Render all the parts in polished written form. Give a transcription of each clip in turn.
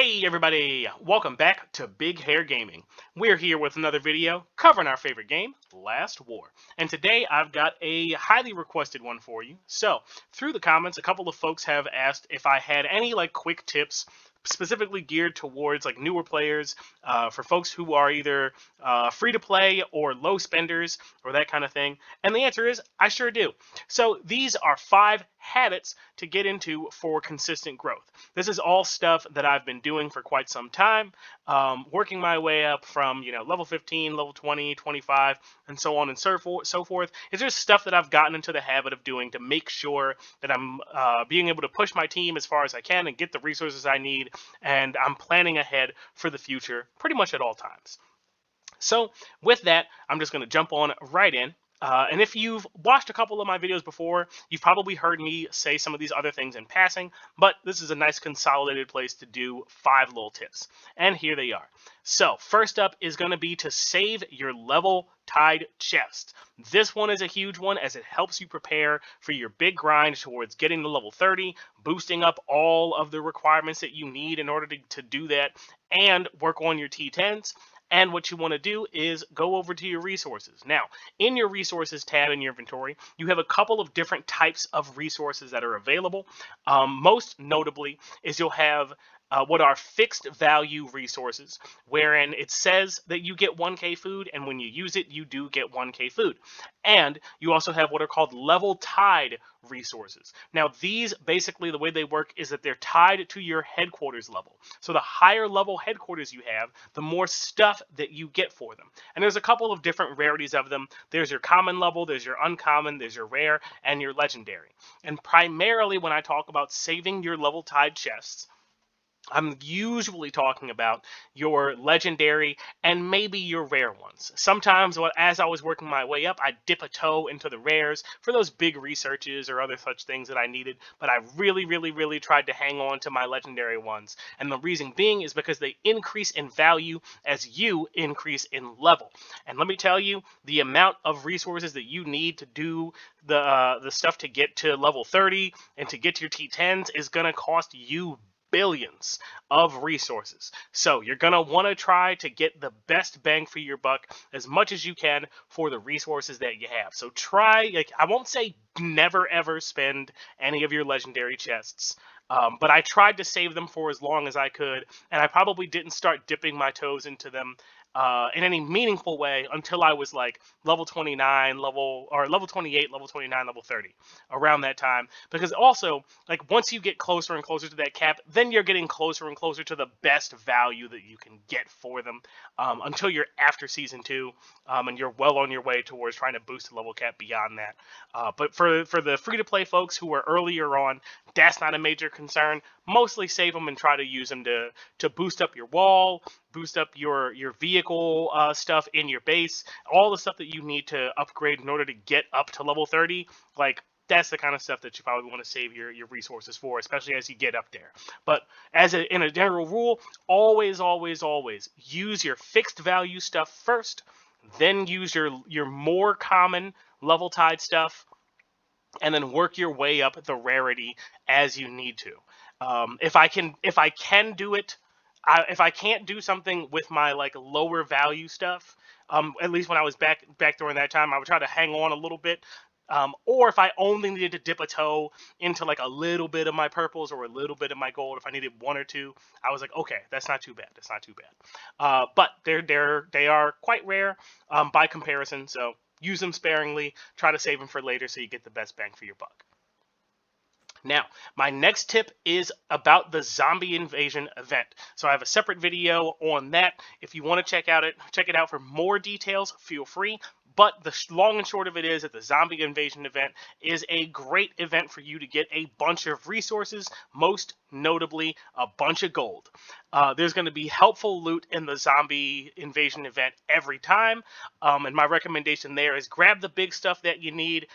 Hey everybody, welcome back to Big Hair Gaming. We're here with another video covering our favorite game, Last War. And today I've got a highly requested one for you. So, through the comments, a couple of folks have asked if I had any quick tips specifically geared towards newer players, for folks who are either free to play or low spenders or that kind of thing. And the answer is I sure do. So these are 5 habits to get into for consistent growth. This is all stuff that I've been doing for quite some time, working my way up from level 15, level 20, 25, and so on and so forth. It's just stuff that I've gotten into the habit of doing to make sure that I'm being able to push my team as far as I can and get the resources I need, and I'm planning ahead for the future pretty much at all times. So with that, I'm just going to jump on right in. And if you've watched a couple of my videos before, you've probably heard me say some of these other things in passing, but this is a nice consolidated place to do 5 little tips. And here they are. So first up is going to be to save your level tied chest. This one is a huge one as it helps you prepare for your big grind towards getting to level 30, boosting up all of the requirements that you need in order to do that, and work on your T10s. And what you want to do is go over to your resources. Now, in your resources tab in your inventory, you have a couple of different types of resources that are available. Most notably is you'll have what are fixed value resources, wherein it says that you get 1k food, and when you use it, you do get 1k food. And you also have what are called level tied resources. Now, these basically, the way they work is that they're tied to your headquarters level. So the higher level headquarters you have, the more stuff that you get for them. And there's a couple of different rarities of them. There's your common level, there's your uncommon, there's your rare, and your legendary. And primarily when I talk about saving your level tied chests, I'm usually talking about your legendary and maybe your rare ones. Sometimes, as I was working my way up, I'd dip a toe into the rares for those big researches or other such things that I needed, but I really tried to hang on to my legendary ones. And the reason being is because they increase in value as you increase in level. And let me tell you, the amount of resources that you need to do the stuff to get to level 30 and to get to your T10s is going to cost you billions of resources. So you're going to want to try to get the best bang for your buck as much as you can for the resources that you have. So try, I won't say never ever spend any of your legendary chests, but I tried to save them for as long as I could, and I probably didn't start dipping my toes into them in any meaningful way until I was level 29, level 28, level 29, level 30, around that time. Because also, once you get closer and closer to that cap, then you're getting closer and closer to the best value that you can get for them, until you're after season 2, and you're well on your way towards trying to boost the level cap beyond that. But for the free to play folks who are earlier on, that's not a major concern. Mostly save them and try to use them to boost up your wall, boost up your vehicle stuff in your base, all the stuff that you need to upgrade in order to get up to level 30. That's the kind of stuff that you probably want to save your resources for, especially as you get up there. But in a general rule, always use your fixed value stuff first, then use your more common level tied stuff, and then work your way up the rarity as you need to. If I can do it, if I can't do something with my lower value stuff, at least when I was back during that time, I would try to hang on a little bit. Or if I only needed to dip a toe into a little bit of my purples or a little bit of my gold, if I needed 1 or 2, I was like, okay, that's not too bad. That's not too bad. But they are quite rare by comparison, so use them sparingly. Try to save them for later so you get the best bang for your buck. Now, my next tip is about the zombie invasion event. So I have a separate video on that. If you want to check it out for more details, feel free. But the long and short of it is that the zombie invasion event is a great event for you to get a bunch of resources, most notably a bunch of gold. There's going to be helpful loot in the zombie invasion event every time. And my recommendation there is grab the big stuff that you need,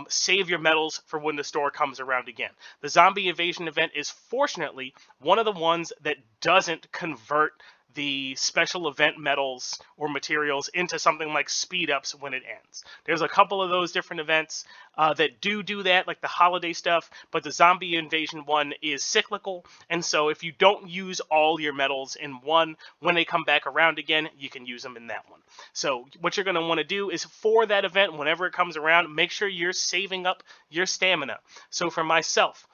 save your medals for when the store comes around again. The zombie invasion event is fortunately one of the ones that doesn't convert the special event medals or materials into something like speed ups when it ends. There's a couple of those different events that do that, like the holiday stuff, but the zombie invasion one is cyclical, and so if you don't use all your medals in one, when they come back around again, you can use them in that one. So what you're going to want to do is for that event, whenever it comes around, make sure you're saving up your stamina. So for myself,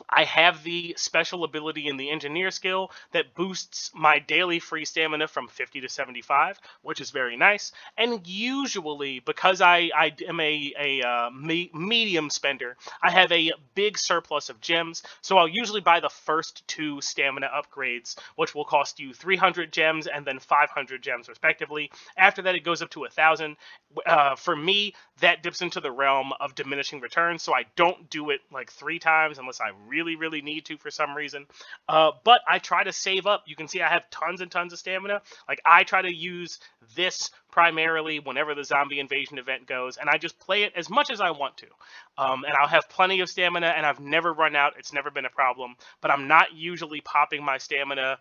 I have the special ability in the engineer skill that boosts my daily free stamina from 50 to 75, which is very nice. And usually, because I am a medium spender, I have a big surplus of gems. So I'll usually buy the first 2 stamina upgrades, which will cost you 300 gems and then 500 gems respectively. After that, it goes up to 1,000. For me, that dips into the realm of diminishing returns, so I don't do it like 3 times unless I really need to for some reason. But I try to save up. You can see I have tons and tons of stamina. Like, I try to use this primarily whenever the zombie invasion event goes, and I just play it as much as I want to. And I'll have plenty of stamina, and I've never run out. It's never been a problem, but I'm not usually popping my stamina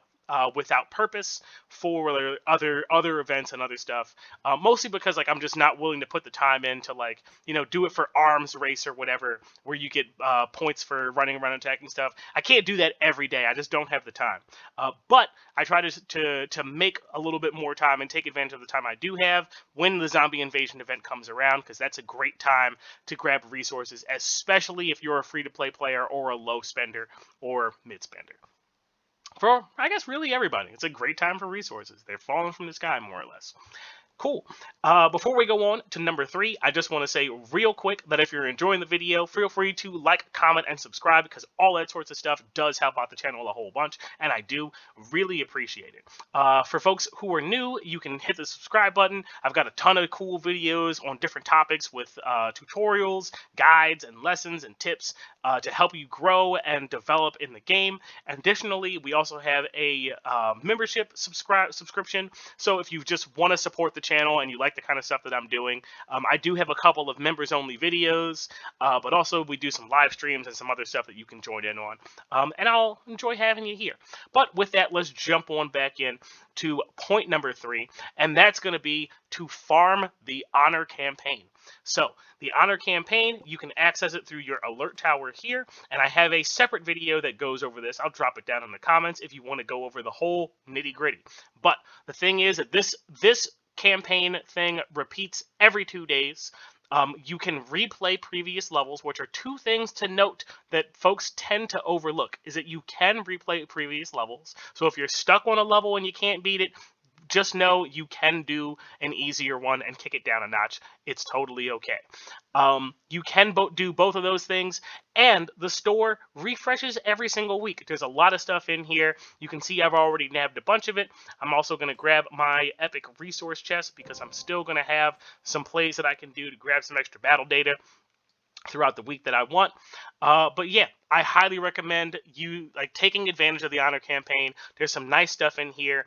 without purpose for other events and other stuff. Mostly because like I'm just not willing to put the time in to like do it for arms race or whatever, where you get points for running around attacking stuff. I can't do that every day. I just don't have the time. But I try to make a little bit more time and take advantage of the time I do have when the zombie invasion event comes around, because that's a great time to grab resources, especially if you're a free-to-play player or a low spender or mid spender. For, I guess, really everybody. It's a great time for resources. They're falling from the sky, more or less. Cool. Before we go on to number 3, I just want to say real quick that if you're enjoying the video, feel free to like, comment, and subscribe, because all that sorts of stuff does help out the channel a whole bunch, and I do really appreciate it. For folks who are new, you can hit the subscribe button. I've got a ton of cool videos on different topics with tutorials, guides, and lessons and tips to help you grow and develop in the game. Additionally, we also have a membership subscription, so if you just want to support the channel and you like the kind of stuff that I'm doing, I do have a couple of members only videos, but also we do some live streams and some other stuff that you can join in on, and I'll enjoy having you here. But with that, let's jump on back in to point number 3, and that's going to be to farm the honor campaign. So the honor campaign, you can access it through your alert tower here, and I have a separate video that goes over this. I'll drop it down in the comments if you want to go over the whole nitty gritty. But the thing is that this campaign thing repeats every 2 days. You can replay previous levels, which are 2 things to note that folks tend to overlook, is that you can replay previous levels. So if you're stuck on a level and you can't beat it, just know you can do an easier one and kick it down a notch. It's totally okay. You can do both of those things, and the store refreshes every single week. There's a lot of stuff in here. You can see I've already nabbed a bunch of it. I'm also going to grab my epic resource chest because I'm still going to have some plays that I can do to grab some extra battle data throughout the week that I want. But yeah, I highly recommend you taking advantage of the honor campaign. There's some nice stuff in here.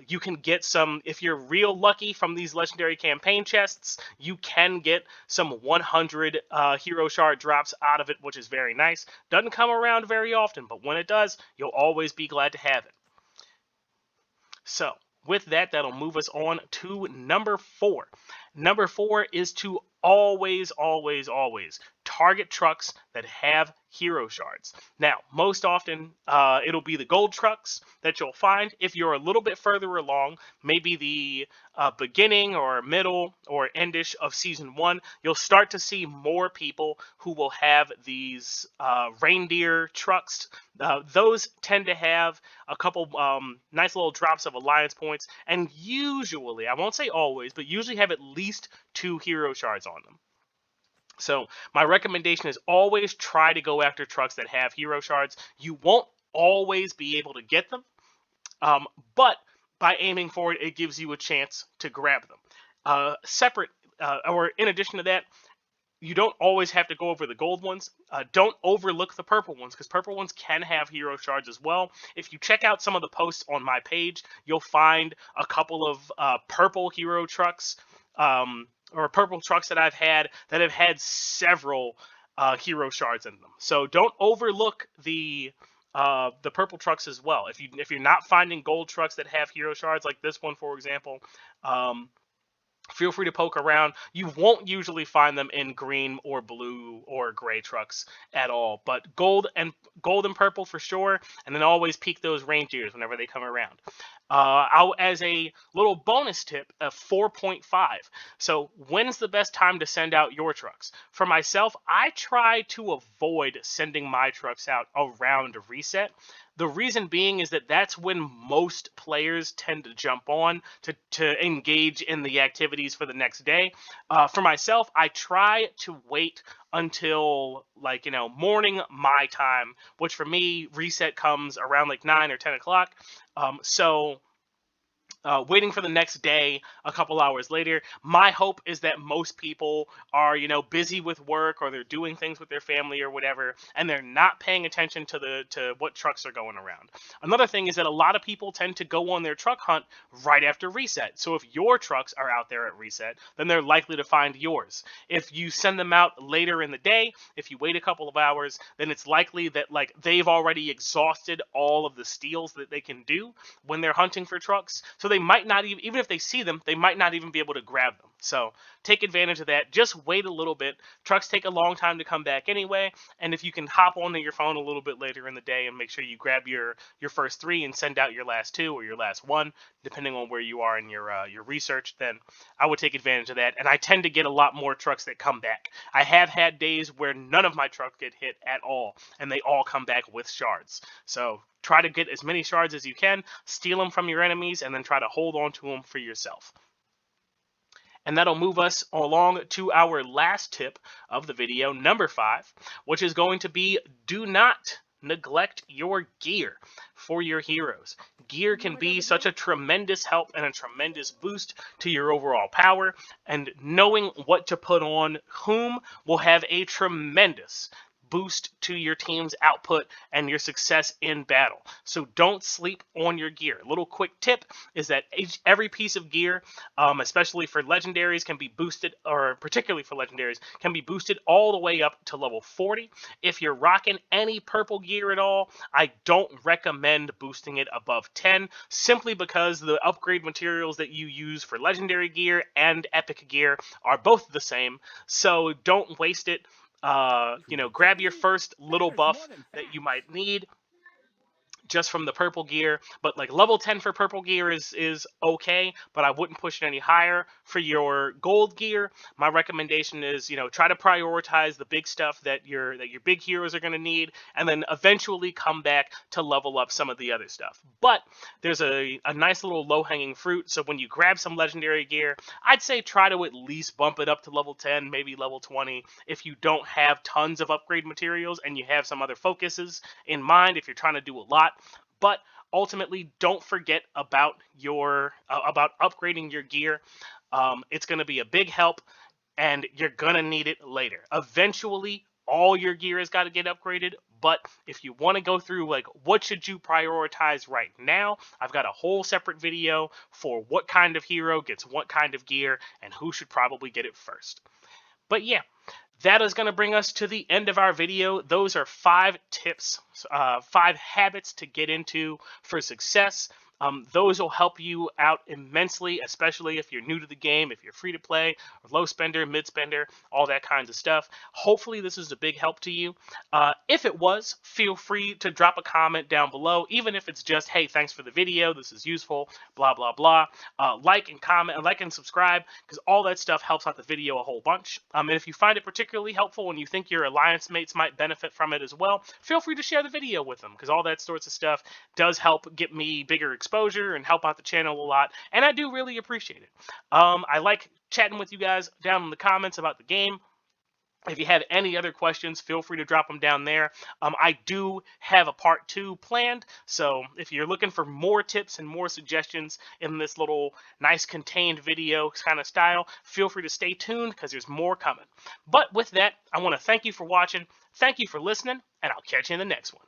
You can get some, if you're real lucky, from these legendary campaign chests, you can get some 100 hero shard drops out of it, which is very nice. Doesn't come around very often, but when it does, you'll always be glad to have it. So with that, that'll move us on to number 4. Number 4 is to always target trucks that have hero shards. Now, most often, it'll be the gold trucks that you'll find. If you're a little bit further along, maybe the beginning or middle or endish of season 1, you'll start to see more people who will have these reindeer trucks. Those tend to have a couple nice little drops of alliance points, and usually, I won't say always, but usually have at least 2 hero shards on them. So my recommendation is always try to go after trucks that have hero shards. You won't always be able to get them, but by aiming for it, it gives you a chance to grab them. Or in addition to that, you don't always have to go over the gold ones. Don't overlook the purple ones, because purple ones can have hero shards as well. If you check out some of the posts on my page, you'll find a couple of purple hero trucks, or purple trucks that I've had that have had several hero shards in them. So don't overlook the the purple trucks as well. If you're not finding gold trucks that have hero shards like this one, for example, feel free to poke around. You won't usually find them in green or blue or gray trucks at all, but gold and purple for sure. And then always peek those reindeers whenever they come around. As a little bonus tip, a 4.5. So when's the best time to send out your trucks? For myself, I try to avoid sending my trucks out around reset. The reason being is that that's when most players tend to jump on to engage in the activities for the next day. For myself, I try to wait until morning my time, which for me reset comes around like 9 or 10 o'clock. So waiting for the next day a couple hours later. My hope is that most people are, busy with work or they're doing things with their family or whatever, and they're not paying attention to what trucks are going around. Another thing is that a lot of people tend to go on their truck hunt right after reset. So if your trucks are out there at reset, then they're likely to find yours. If you send them out later in the day, if you wait a couple of hours, then it's likely that they've already exhausted all of the steals that they can do when they're hunting for trucks. So they might not even if they see them, they might not even be able to grab them. So take advantage of that. Just wait a little bit. Trucks take a long time to come back anyway, and if you can hop onto your phone a little bit later in the day and make sure you grab your first 3 and send out your last 2 or your last 1, depending on where you are in your research, then I would take advantage of that. And I tend to get a lot more trucks that come back. I have had days where none of my trucks get hit at all, and they all come back with shards. So try to get as many shards as you can, steal them from your enemies, and then try to hold on to them for yourself. And that'll move us along to our last tip of the video, number 5, which is going to be do not neglect your gear for your heroes. Gear can be such a tremendous help and a tremendous boost to your overall power, and knowing what to put on whom will have a tremendous boost to your team's output and your success in battle. So don't sleep on your gear. A little quick tip is that every piece of gear, especially for legendaries, can be boosted, or particularly for legendaries, can be boosted all the way up to level 40. If you're rocking any purple gear at all, I don't recommend boosting it above 10, simply because the upgrade materials that you use for legendary gear and epic gear are both the same. So don't waste it. Grab your first little buff that you might need just from the purple gear, but level 10 for purple gear is okay, but I wouldn't push it any higher. For your gold gear, my recommendation is try to prioritize the big stuff that your big heroes are going to need, and then eventually come back to level up some of the other stuff. But there's a nice little low-hanging fruit, so when you grab some legendary gear, I'd say try to at least bump it up to level 10, maybe level 20 if you don't have tons of upgrade materials and you have some other focuses in mind if you're trying to do a lot. But ultimately, don't forget about about upgrading your gear. It's going to be a big help, and you're going to need it later. Eventually, all your gear has got to get upgraded, but if you want to go through what should you prioritize right now, I've got a whole separate video for what kind of hero gets what kind of gear and who should probably get it first. But yeah, that is going to bring us to the end of our video. Those are 5 tips, 5 habits to get into for success. Those will help you out immensely, especially if you're new to the game, if you're free to play, or low spender, mid spender, all that kinds of stuff. Hopefully this is a big help to you. If it was, feel free to drop a comment down below, even if it's just, hey, thanks for the video, this is useful, blah, blah, blah. Like and comment, like and subscribe, because all that stuff helps out the video a whole bunch. And if you find it particularly helpful and you think your alliance mates might benefit from it as well, feel free to share the video with them, because all that sorts of stuff does help get me bigger exposure and help out the channel a lot, and I do really appreciate it. I like chatting with you guys down in the comments about the game. If you have any other questions, feel free to drop them down there. I do have a part 2 planned, so if you're looking for more tips and more suggestions in this little nice contained video kind of style, feel free to stay tuned because there's more coming. But with that, I want to thank you for watching, thank you for listening, and I'll catch you in the next one.